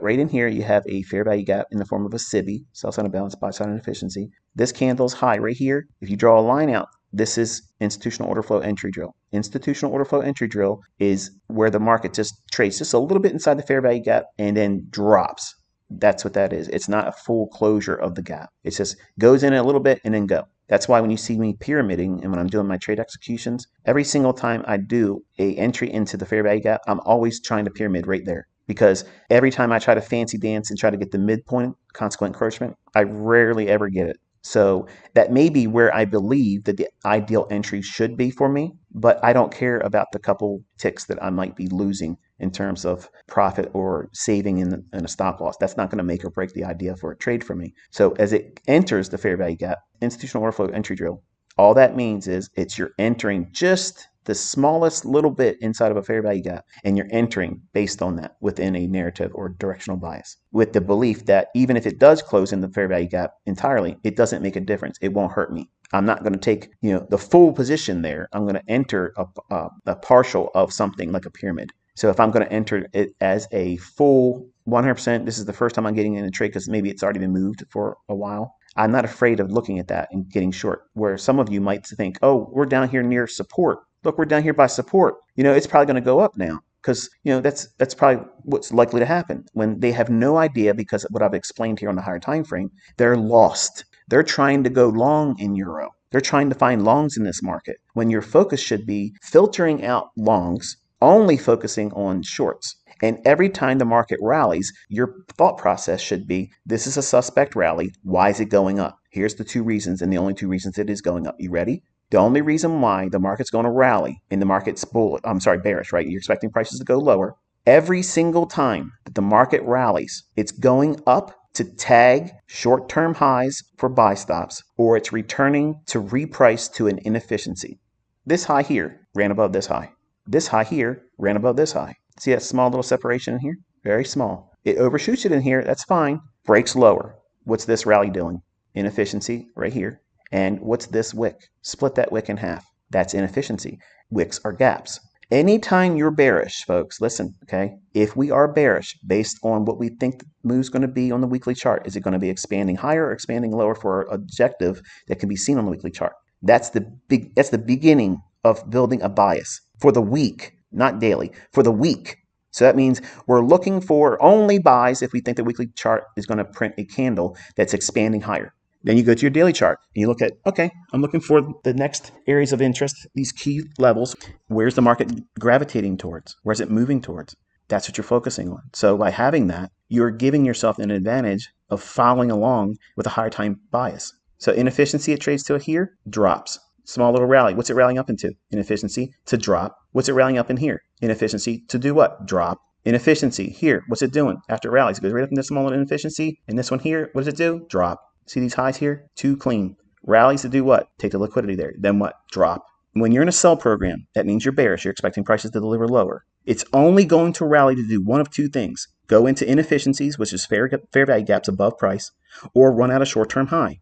right in here, you have a fair value gap in the form of a SIBI, sell side imbalance, buy side inefficiency. This candle's high right here. If you draw a line out, this is institutional order flow entry drill. Institutional order flow entry drill is where the market just trades just a little bit inside the fair value gap and then drops. That's what that is. It's not a full closure of the gap. It just goes in a little bit and then go. That's why when you see me pyramiding and when I'm doing my trade executions, every single time I do a entry into the fair value gap, I'm always trying to pyramid right there. Because every time I try to fancy dance and try to get the midpoint, consequent encroachment, I rarely ever get it. So that may be where I believe that the ideal entry should be for me, but I don't care about the couple ticks that I might be losing in terms of profit or saving in a stop loss. That's not going to make or break the idea for a trade for me. So as it enters the fair value gap, institutional order flow entry drill, all that means is you're entering just the smallest little bit inside of a fair value gap, and you're entering based on that within a narrative or directional bias with the belief that even if it does close in the fair value gap entirely, it doesn't make a difference. It won't hurt me. I'm not going to take the full position there. I'm going to enter a partial of something like a pyramid. So if I'm going to enter it as a full 100%, this is the first time I'm getting in a trade because maybe it's already been moved for a while. I'm not afraid of looking at that and getting short, where some of you might think, oh, we're down here near support. Look, we're down here by support. It's probably going to go up now because, that's probably what's likely to happen when they have no idea, because of what I've explained here on the higher time frame, they're lost. They're trying to go long in euro. They're trying to find longs in this market when your focus should be filtering out longs, only focusing on shorts. And every time the market rallies, your thought process should be, this is a suspect rally. Why is it going up? Here's the two reasons, and the only two reasons it is going up. You ready? The only reason why the market's going to rally and the market's bearish, right? You're expecting prices to go lower. Every single time that the market rallies, it's going up to tag short-term highs for buy stops, or it's returning to reprice to an inefficiency. This high here ran above this high. This high here ran above this high. See that small little separation in here? Very small. It overshoots it in here. That's fine. Breaks lower. What's this rally doing? Inefficiency right here. And what's this wick? Split that wick in half. That's inefficiency. Wicks are gaps. Anytime you're bearish, folks, listen, okay? If we are bearish based on what we think the move's going to be on the weekly chart, is it going to be expanding higher or expanding lower for an objective that can be seen on the weekly chart? That's the beginning of building a bias for the week, not daily, for the week. So that means we're looking for only buys if we think the weekly chart is going to print a candle that's expanding higher. Then you go to your daily chart and you look at, okay, I'm looking for the next areas of interest, these key levels. Where's the market gravitating towards? Where's it moving towards? That's what you're focusing on. So by having that, you're giving yourself an advantage of following along with a higher time bias. So inefficiency, it trades to here, drops. Small little rally. What's it rallying up into? Inefficiency to drop. What's it rallying up in here? Inefficiency to do what? Drop. Inefficiency here. What's it doing after it rallies? It goes right up into small little inefficiency. And this one here, what does it do? Drop. See these highs here? Too clean. Rallies to do what? Take the liquidity there. Then what? Drop. When you're in a sell program, that means you're bearish. You're expecting prices to deliver lower. It's only going to rally to do one of two things. Go into inefficiencies, which is fair value gaps above price, or run out a short-term high.